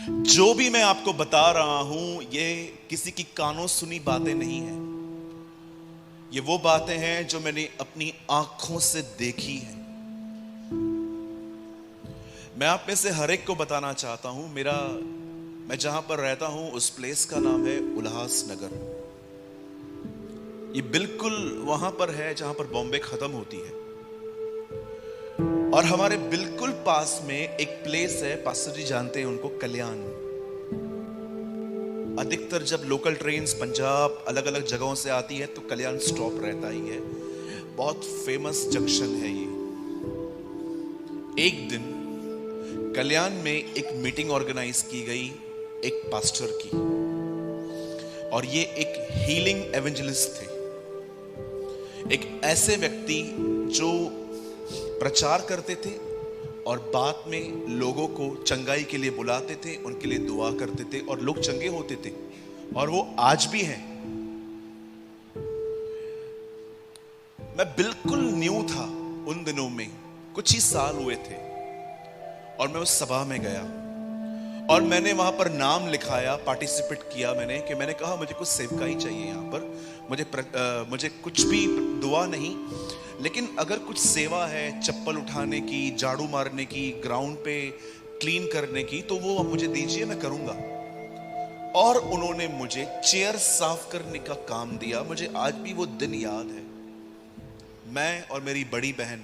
जो भी मैं आपको बता रहा हूं ये किसी की कानों सुनी बातें नहीं है। ये वो बातें हैं जो मैंने अपनी आंखों से देखी है। मैं आप में से हर एक को बताना चाहता हूं, मैं जहां पर रहता हूं उस प्लेस का नाम है उल्लासनगर। ये बिल्कुल वहां पर है जहां पर बॉम्बे खत्म होती है। और हमारे बिल्कुल पास में एक प्लेस है, पास्टर जी जानते हैं उनको, कल्याण। अधिकतर जब लोकल ट्रेन्स पंजाब अलग अलग जगहों से आती है तो कल्याण स्टॉप रहता ही है। बहुत फेमस जंक्शन है ये। एक दिन कल्याण में एक मीटिंग ऑर्गेनाइज की गई एक पास्टर की, और ये एक हीलिंग एवेंजलिस्ट थे। एक ऐसे व्यक्ति जो प्रचार करते थे और बाद में लोगों को चंगाई के लिए बुलाते थे, उनके लिए दुआ करते थे और लोग चंगे होते थे, और वो आज भी हैं। मैं बिल्कुल न्यू था उन दिनों में, कुछ ही साल हुए थे, और मैं उस सभा में गया और मैंने वहां पर नाम लिखाया, पार्टिसिपेट किया। मैंने कहा मुझे कुछ सेवकाई चाहिए यहाँ पर, मुझे कुछ भी दुआ नहीं, लेकिन अगर कुछ सेवा है, चप्पल उठाने की, झाड़ू मारने की, ग्राउंड पे क्लीन करने की, तो वो आप मुझे दीजिए, मैं करूंगा। और उन्होंने मुझे चेयर साफ करने का काम दिया। मुझे आज भी वो दिन याद है। मैं और मेरी बड़ी बहन,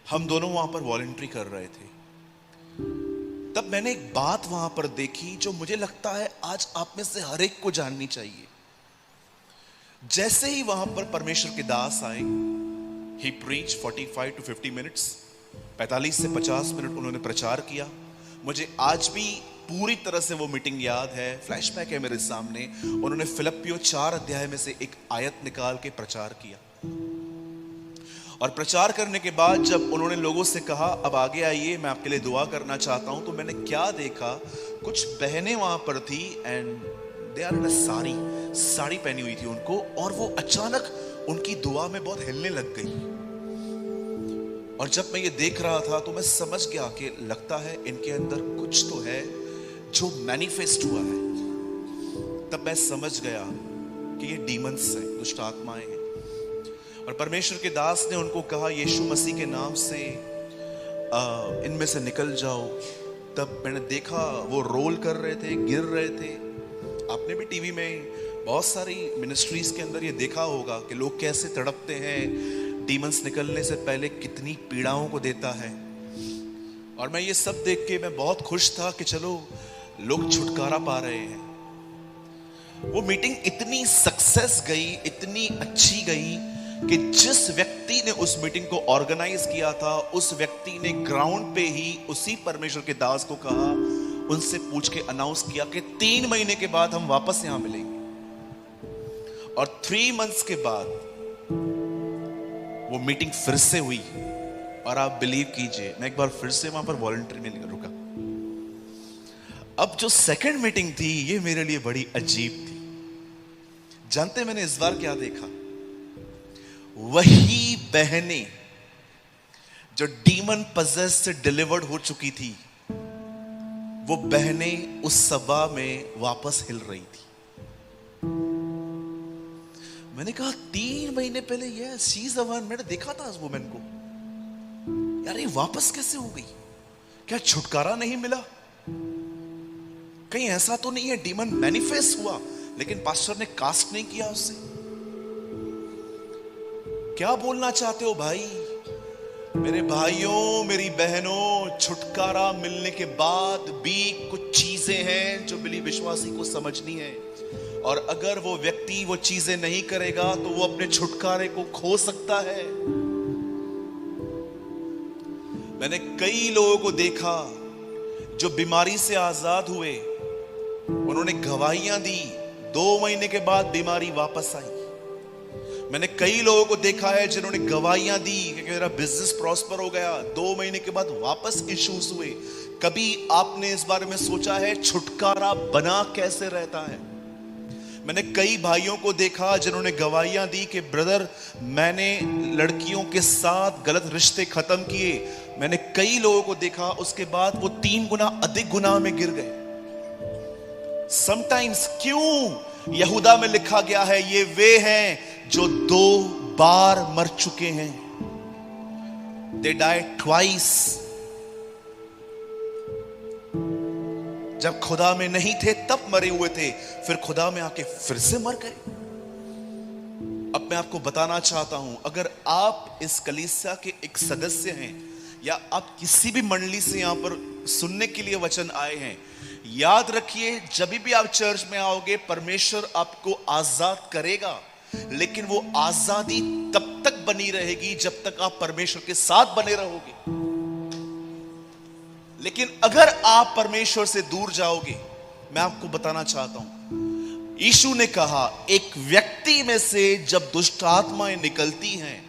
हम दोनों वहां पर वॉलंटरी कर रहे थे। तब मैंने एक बात वहां पर देखी जो मुझे लगता है आज आप में से हर एक को जाननी चाहिए। जैसे ही वहां पर परमेश्वर के दास आए, ही प्रीच 45 to 50 मिनट्स, 45 से 50 मिनट उन्होंने प्रचार किया। मुझे आज भी पूरी तरह से वो मीटिंग याद है, फ्लैशबैक है मेरे सामने। उन्होंने फिलिप्पियों 4 अध्याय में से एक आयत निकाल के प्रचार किया, और प्रचार करने के बाद जब उन्होंने लोगों से कहा अब आगे आइए, मैं आपके लिए दुआ करना चाहता हूं, तो मैंने क्या देखा, कुछ बहनें वहां पर थी एंड दे आर इन अ साड़ी पहनी हुई थी उनको, और वो अचानक उनकी दुआ में बहुत हिलने लग गई। और जब मैं ये देख रहा था तो मैं समझ गया कि लगता है इनके अंदर कुछ तो है जो मैनिफेस्ट हुआ है। तब मैं समझ गया कि ये डीमंस हैं, दुष्ट आत्माएं हैं। और परमेश्वर के दास ने उनको कहा यीशु मसीह के नाम से इनमें से निकल जाओ। तब मैंने देखा वो रोल कर रहे थे, गिर रहे थे। आपने भी टीवी में बहुत सारी मिनिस्ट्रीज के अंदर ये देखा होगा कि लोग कैसे तड़पते हैं, डीमंस निकलने से पहले कितनी पीड़ाओं को देता है। और मैं ये सब देख के मैं बहुत खुश था कि चलो लोग छुटकारा पा रहे हैं। वो मीटिंग इतनी सक्सेस गई, इतनी अच्छी गई कि जिस व्यक्ति ने उस मीटिंग को ऑर्गेनाइज किया था, उस व्यक्ति ने ग्राउंड पे ही उसी परमेश्वर के दास को कहा, उनसे पूछ के अनाउंस किया कि 3 महीने के बाद हम वापस यहां मिलेंगे। और 3 मंथ्स के बाद वो मीटिंग फिर से हुई, और आप बिलीव कीजिए मैं एक बार फिर से वहां पर वॉलंटरी में रुका। अब जो सेकंड मीटिंग थी ये मेरे लिए बड़ी अजीब थी। जानते मैंने इस बार क्या देखा? वही बहनें जो डीमन पजेस से डिलीवर्ड हो चुकी थी, वो बहनें उस सभा में वापस हिल रही थी। मैंने कहा 3 महीने पहले ये शीज अवन, मैंने देखा था उस वुमेन को, यार ये वापस कैसे हो गई? क्या छुटकारा नहीं मिला? कहीं ऐसा तो नहीं है डीमन मैनिफेस्ट हुआ लेकिन पास्टर ने कास्ट नहीं किया उससे? क्या बोलना चाहते हो भाई? मेरे भाइयों, मेरी बहनों, छुटकारा मिलने के बाद भी कुछ चीजें हैं जो बिली विश्वासी को समझनी है। और अगर वो व्यक्ति वो चीजें नहीं करेगा तो वो अपने छुटकारे को खो सकता है। मैंने कई लोगों को देखा जो बीमारी से आजाद हुए, उन्होंने गवाहियां दी, 2 महीने के बाद बीमारी वापस आई। मैंने कई लोगों को देखा है जिन्होंने गवाहियां दी कि मेरा बिजनेस प्रॉस्पर हो गया, 2 महीने के बाद वापस इश्यूज हुए। कभी आपने इस बारे में सोचा है छुटकारा बना कैसे रहता है? मैंने कई भाइयों को देखा जिन्होंने गवाहियां दी कि ब्रदर मैंने लड़कियों के साथ गलत रिश्ते खत्म किए। मैंने कई लोगों को देखा उसके बाद वो 3 गुना अधिक गुनाह में गिर गए। समटाइम्स क्यों यहूदा में लिखा गया है ये वे हैं जो 2 बार मर चुके हैं? They died twice. जब खुदा में नहीं थे तब मरे हुए थे, फिर खुदा में आके फिर से मर गए। अब मैं आपको बताना चाहता हूं, अगर आप इस कलीसिया के एक सदस्य हैं या आप किसी भी मंडली से यहां पर सुनने के लिए वचन आए हैं, याद रखिए जब भी आप चर्च में आओगे परमेश्वर आपको आजाद करेगा, लेकिन वो आजादी तब तक बनी रहेगी जब तक आप परमेश्वर के साथ बने रहोगे। लेकिन अगर आप परमेश्वर से दूर जाओगे, मैं आपको बताना चाहता हूं, यीशु ने कहा एक व्यक्ति में से जब दुष्ट आत्माएं निकलती हैं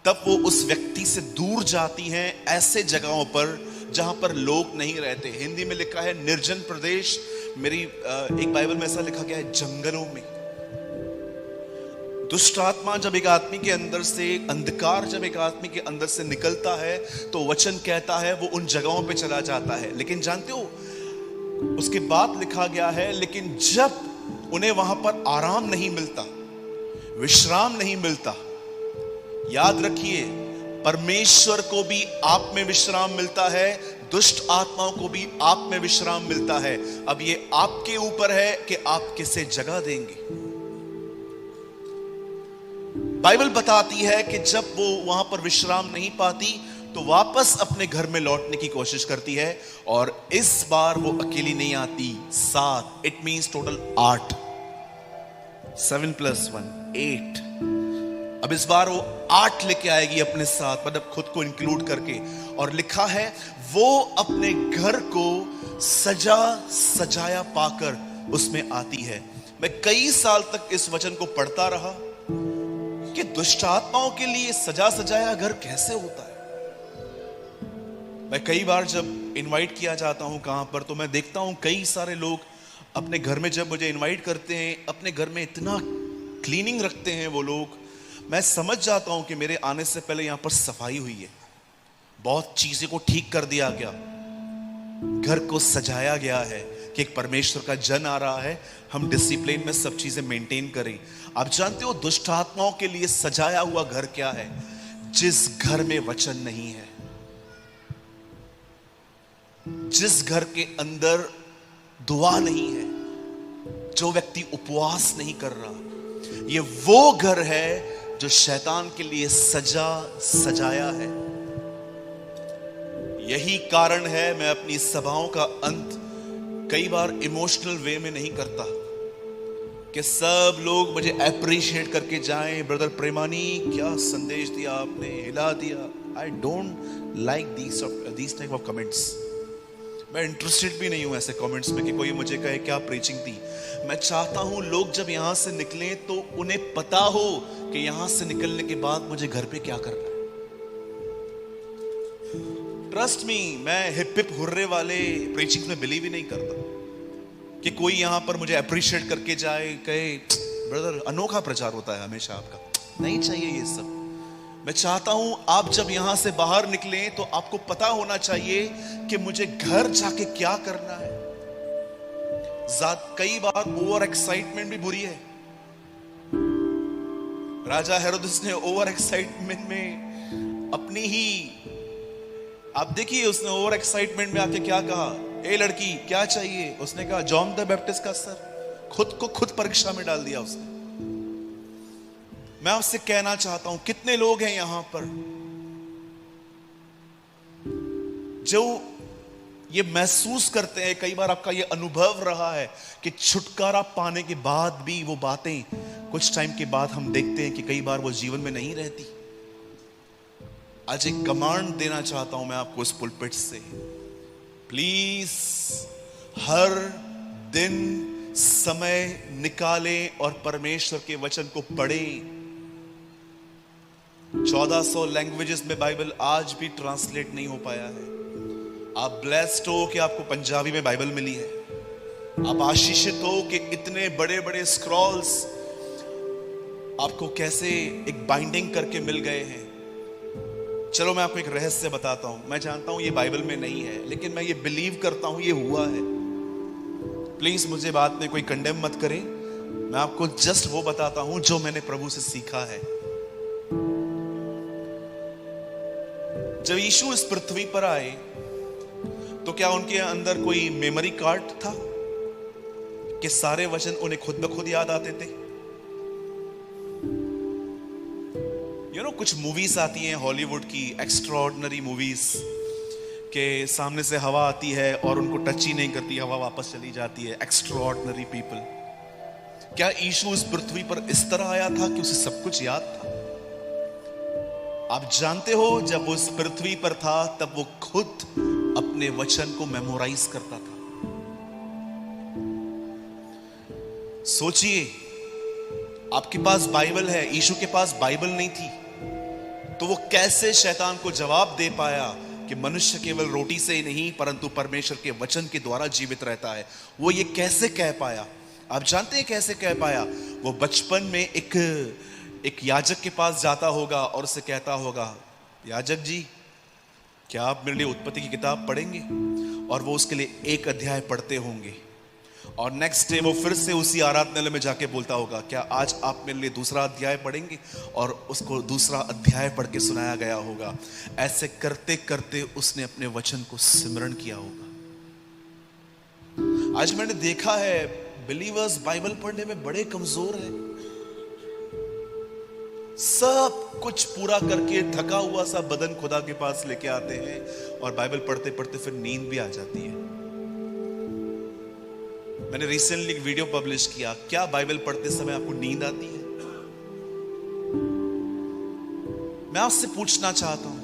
तब वो उस व्यक्ति से दूर जाती हैं ऐसे जगहों पर जहां पर लोग नहीं रहते। हिंदी में लिखा है निर्जन प्रदेश, मेरी एक बाइबल में ऐसा लिखा गया है जंगलों में। दुष्ट आत्मा जब एक आदमी के अंदर से, अंधकार जब एक आदमी के अंदर से निकलता है तो वचन कहता है वो उन जगहों पे चला जाता है। लेकिन जानते हो उसके बाद लिखा गया है, लेकिन जब उन्हें वहां पर आराम नहीं मिलता, विश्राम नहीं मिलता, याद रखिए परमेश्वर को भी आप में विश्राम मिलता है, दुष्ट आत्माओं को भी आप में विश्राम मिलता है। अब ये आपके ऊपर है कि आप किसे जगह देंगे। बाइबल बताती है कि जब वो वहां पर विश्राम नहीं पाती तो वापस अपने घर में लौटने की कोशिश करती है, और इस बार वो अकेली नहीं आती, 7, इट मींस टोटल 8, 7 + 1 8। अब इस बार वो 8 लेके आएगी अपने साथ, मतलब खुद को इंक्लूड करके, और लिखा है वो अपने घर को सजा सजाया पाकर उसमें आती है। मैं कई साल तक इस वचन को पढ़ता रहा कि दुष्ट आत्माओं के लिए सजा सजाया घर कैसे होता है। मैं कई बार जब इनवाइट किया जाता हूं कहां पर, तो मैं देखता हूं कई सारे लोग अपने घर में जब मुझे इनवाइट करते हैं, अपने घर में इतना क्लीनिंग रखते हैं वो लोग, मैं समझ जाता हूं कि मेरे आने से पहले यहां पर सफाई हुई है, बहुत चीजें को ठीक कर दिया गया, घर को सजाया गया है कि एक परमेश्वर का जन आ रहा है, हम डिसिप्लिन में सब चीजें मेंटेन करें। आप जानते हो दुष्ट आत्माओं के लिए सजाया हुआ घर क्या है? जिस घर में वचन नहीं है, जिस घर के अंदर दुआ नहीं है, जो व्यक्ति उपवास नहीं कर रहा, ये वो घर है जो शैतान के लिए सजाया है। यही कारण है मैं अपनी सभाओं का अंत कई बार इमोशनल वे में नहीं करता कि सब लोग मुझे अप्रिशिएट करके जाएं, ब्रदर प्रेमानी क्या संदेश दिया आपने, हिला दिया। I don't like these type of comments. मैं इंटरेस्टेड भी नहीं हूं ऐसे कमेंट्स में कि कोई मुझे कहे क्या प्रीचिंग थी। मैं चाहता हूं लोग जब यहां से निकलें तो उन्हें पता हो कि यहां से निकलने के बाद मुझे घर पे क्या करना है। ट्रस्ट मी, मैं हिप हिप हुर्रे वाले प्रीचिंग में बिलीव ही नहीं करता कि कोई यहां पर मुझे अप्रिशिएट करके जाए, कहे ब्रदर अनोखा प्रचार होता है हमेशा आपका। नहीं चाहिए ये सब। मैं चाहता हूं आप जब यहां से बाहर निकलें तो आपको पता होना चाहिए कि मुझे घर जाके क्या करना है। कई बार ओवर एक्साइटमेंट भी बुरी है। राजा हेरोदेस ने ओवर एक्साइटमेंट में अपनी ही, आप देखिए उसने ओवर एक्साइटमेंट में आके क्या कहा, ए लड़की क्या चाहिए? उसने कहा जॉन द बैप्टिस्ट का सर। खुद को खुद परीक्षा में डाल दिया उसने। मैं आपसे कहना चाहता हूं कितने लोग हैं यहां पर जो ये महसूस करते हैं, कई बार आपका ये अनुभव रहा है कि छुटकारा पाने के बाद भी वो बातें कुछ टाइम के बाद हम देखते हैं कि कई बार वो जीवन में नहीं रहती। आज एक कमांड देना चाहता हूं मैं आपको इस पुलपिट से, प्लीज हर दिन समय निकालें और परमेश्वर के वचन को पढ़ें। 1400 लैंग्वेजेस में बाइबल आज भी ट्रांसलेट नहीं हो पाया है। आप ब्लेस्ड हो कि आपको पंजाबी में बाइबल मिली है। आप आशीषित हो कि इतने बड़े बड़े स्क्रॉल्स आपको कैसे एक बाइंडिंग करके मिल गए हैं। चलो मैं आपको एक रहस्य बताता हूं। मैं जानता हूं ये बाइबल में नहीं है, लेकिन मैं ये बिलीव करता हूं ये हुआ है। प्लीज मुझे बात में कोई कंडेम मत करे, मैं आपको जस्ट वो बताता हूं जो मैंने प्रभु से सीखा है। जब यीशु इस पृथ्वी पर आए तो क्या उनके अंदर कोई मेमोरी कार्ड था कि सारे वचन उन्हें खुद ब खुद याद आते थे? कुछ मूवीज आती हैं हॉलीवुड की, एक्स्ट्राऑर्डिनरी मूवीज, के सामने से हवा आती है और उनको टच ही नहीं करती, हवा वापस चली जाती है। Extraordinary people. क्या यीशु इस पृथ्वी पर इस तरह आया था कि उसे सब कुछ याद था? आप जानते हो, जब वो इस पृथ्वी पर था तब वो खुद अपने वचन को मेमोराइज करता था। सोचिए, आपके पास बाइबल है, यीशु के पास बाइबल नहीं थी, तो वो कैसे शैतान को जवाब दे पाया कि मनुष्य केवल रोटी से ही नहीं परंतु परमेश्वर के वचन के द्वारा जीवित रहता है? वो ये कैसे कह पाया? आप जानते हैं कैसे कह पाया? वो बचपन में एक याजक के पास जाता होगा और उसे कहता होगा, याजक जी, क्या आप मेरे लिए उत्पत्ति की किताब पढ़ेंगे? और वो उसके लिए एक अध्याय पढ़ते होंगे, और नेक्स्ट डे वो फिर से उसी आराधनालय में जाके बोलता होगा, क्या आज आप मेरे लिए दूसरा अध्याय पढ़ेंगे? और उसको दूसरा अध्याय पढ़ के सुनाया गया होगा। ऐसे करते करते उसने अपने वचन को सिमरण किया होगा। आज मैंने देखा है बिलीवर्स बाइबल पढ़ने में बड़े कमजोर हैं। सब कुछ पूरा करके थका हुआ सा बदन खुदा के पास लेके आते हैं और बाइबल पढ़ते पढ़ते फिर नींद भी आ जाती है। मैंने रिसेंटली एक वीडियो पब्लिश किया, क्या बाइबल पढ़ते समय आपको नींद आती है? मैं आपसे पूछना चाहता हूं,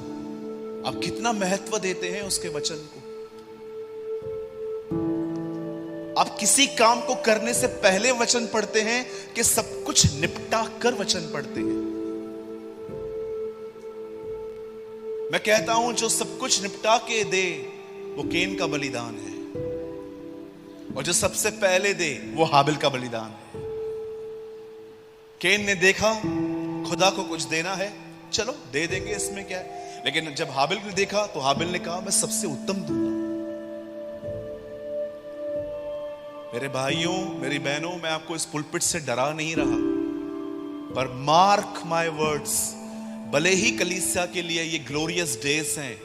आप कितना महत्व देते हैं उसके वचन को? आप किसी काम को करने से पहले वचन पढ़ते हैं कि सब कुछ निपटा कर वचन पढ़ते हैं? मैं कहता हूं, जो सब कुछ निपटा के दे वो केन का बलिदान है, और जो सबसे पहले दे वो हाबिल का बलिदान है। केन ने देखा खुदा को कुछ देना है, चलो दे देंगे, इसमें क्या है। लेकिन जब हाबिल ने देखा तो हाबिल ने कहा, मैं सबसे उत्तम दूंगा। मेरे भाइयों, मेरी बहनों, मैं आपको इस पुलपिट से डरा नहीं रहा, पर मार्क माय वर्ड्स, भले ही कलीसिया के लिए ये ग्लोरियस डेज हैं,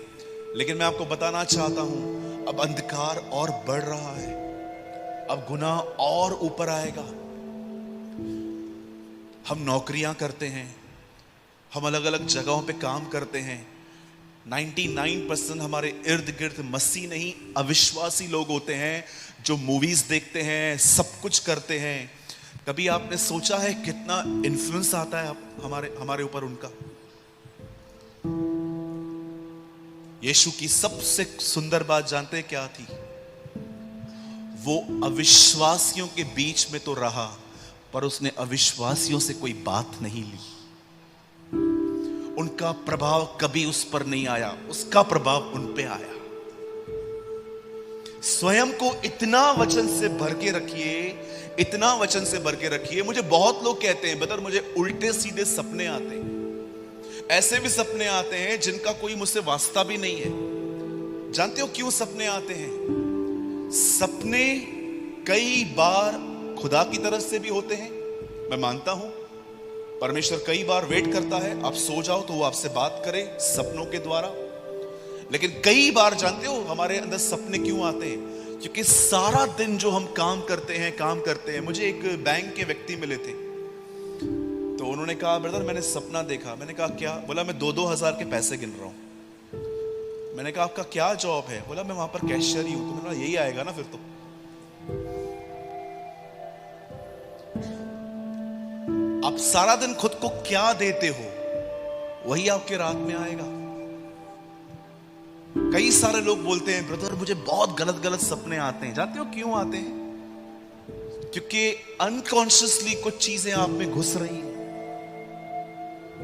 लेकिन मैं आपको बताना चाहता हूं, अब अंधकार और बढ़ रहा है, अब गुनाह और ऊपर आएगा। हम नौकरियां करते हैं, हम अलग अलग जगहों पे काम करते हैं, 99% हमारे इर्द गिर्द मसीह नहीं अविश्वासी लोग होते हैं जो मूवीज देखते हैं, सब कुछ करते हैं। कभी आपने सोचा है कितना इन्फ्लुएंस आता है हमारे ऊपर उनका? यीशु की सबसे सुंदर बात जानते हैं क्या थी? वो अविश्वासियों के बीच में तो रहा, पर उसने अविश्वासियों से कोई बात नहीं ली। उनका प्रभाव कभी उस पर नहीं आया, उसका प्रभाव उन पे आया। स्वयं को इतना वचन से भर के रखिए, इतना वचन से भर के रखिए। मुझे बहुत लोग कहते हैं, ब्रदर मुझे उल्टे सीधे सपने आते हैं, ऐसे भी सपने आते हैं जिनका कोई मुझसे वास्ता भी नहीं है। जानते हो क्यों सपने आते हैं? सपने कई बार खुदा की तरफ से भी होते हैं, मैं मानता हूं। परमेश्वर कई बार वेट करता है, आप सो जाओ तो वो आपसे बात करे सपनों के द्वारा। लेकिन कई बार जानते हो हमारे अंदर सपने क्यों आते हैं? क्योंकि सारा दिन जो हम काम करते हैं। मुझे एक बैंक के व्यक्ति मिले थे, तो उन्होंने कहा, ब्रदर मैंने सपना देखा। मैंने कहा क्या? बोला मैं 2-2 हजार के पैसे गिन रहा हूं। मैंने कहा आपका क्या जॉब है? बोला मैं वहां पर कैशियर ही हूं। तो मैंने कहा यही आएगा ना फिर तो। आप सारा दिन खुद को क्या देते हो, वही आपके रात में आएगा। कई सारे लोग बोलते हैं, ब्रदर मुझे बहुत गलत गलत सपने आते हैं। जानते हो क्यों आते हैं? क्योंकि अनकॉन्शियसली कुछ चीजें आप में घुस रही हैं।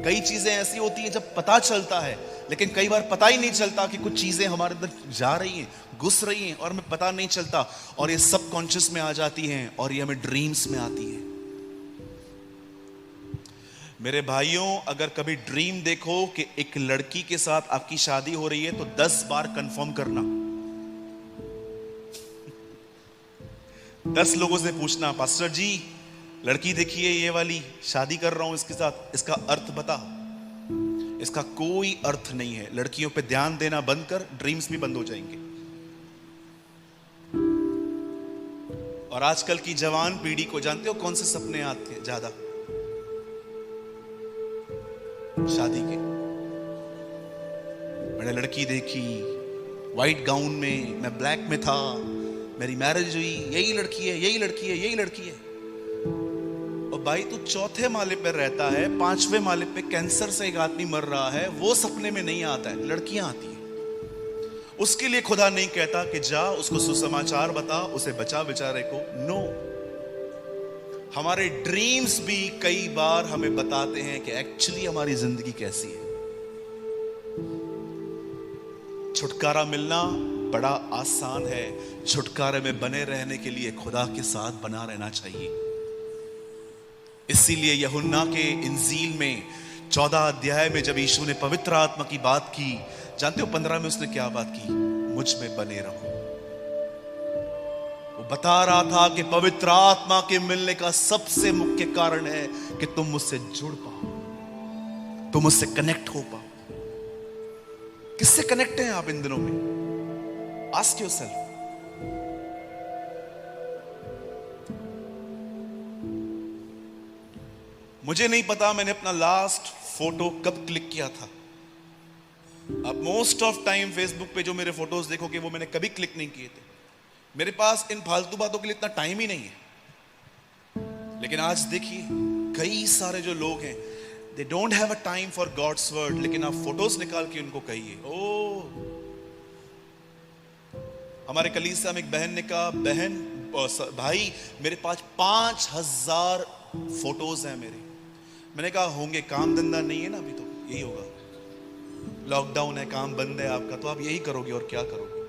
कई चीजें ऐसी होती हैं जब पता चलता है, लेकिन कई बार पता ही नहीं चलता कि कुछ चीजें हमारे अंदर जा रही हैं, घुस रही हैं, और हमें पता नहीं चलता, और ये सब कॉन्शियस में आ जाती हैं, और ये हमें ड्रीम्स में आती हैं। मेरे भाइयों, अगर कभी ड्रीम देखो कि एक लड़की के साथ आपकी शादी हो रही है, तो 10 बार कंफर्म करना। 10 लोगों से पूछना, पास्टर जी लड़की देखिए ये वाली, शादी कर रहा हूं इसके साथ, इसका अर्थ बता। इसका कोई अर्थ नहीं है। लड़कियों पे ध्यान देना बंद कर, ड्रीम्स भी बंद हो जाएंगे। और आजकल की जवान पीढ़ी को जानते हो कौन से सपने आते हैं ज्यादा? शादी के। मैंने लड़की देखी व्हाइट गाउन में, मैं ब्लैक में था, मेरी मैरिज हुई, यही लड़की है, यही लड़की है, यही लड़की है। और भाई तू 4थे माले पे रहता है, 5वें माले पे कैंसर से एक आदमी मर रहा है, वो सपने में नहीं आता है, लड़कियां आती है। उसके लिए खुदा नहीं कहता कि जा उसको सुसमाचार बता, उसे बचा बेचारे को। नो, हमारे ड्रीम्स भी कई बार हमें बताते हैं कि एक्चुअली हमारी जिंदगी कैसी है। छुटकारा मिलना बड़ा आसान है, छुटकारे में बने रहने के लिए खुदा के साथ बना रहना चाहिए। इसीलिए यूहन्ना के इंजील में 14 अध्याय में जब यीशु ने पवित्र आत्मा की बात की, जानते हो 15 में उसने क्या बात की? मुझ में बने रहो। वो बता रहा था कि पवित्र आत्मा के मिलने का सबसे मुख्य कारण है कि तुम मुझसे जुड़ पाओ, तुम मुझसे कनेक्ट हो पाओ। किससे कनेक्ट हैं आप इन दिनों में? Ask yourself. मुझे नहीं पता मैंने अपना लास्ट फोटो कब क्लिक किया था। अब मोस्ट ऑफ टाइम फेसबुक पे जो मेरे फोटोज देखोगे वो मैंने कभी क्लिक नहीं किए थे। मेरे पास इन फालतू बातों के लिए इतना टाइम ही नहीं है। लेकिन आज देखिए कई सारे जो लोग हैं, they don't have a time for God's word, लेकिन आप फोटोज निकाल के उनको कहिए। ओ, हमारे कलीसिया में एक बहन ने कहा, बहन भाई मेरे पास 5000 फोटोज हैं मेरे। मैंने कहा होंगे, काम धंधा नहीं है ना अभी, तो यही होगा, लॉकडाउन है, काम बंद है आपका, तो आप यही करोगे और क्या करोगे।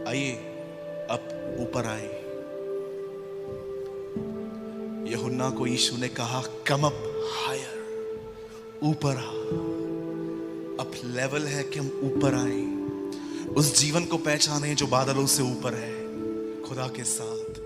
आइए अब ऊपर आए। यूहन्ना को यीशु ने कहा कम अप हायर, ऊपर आ। अब लेवल है कि हम ऊपर आए, उस जीवन को पहचाने जो बादलों से ऊपर है, खुदा के साथ।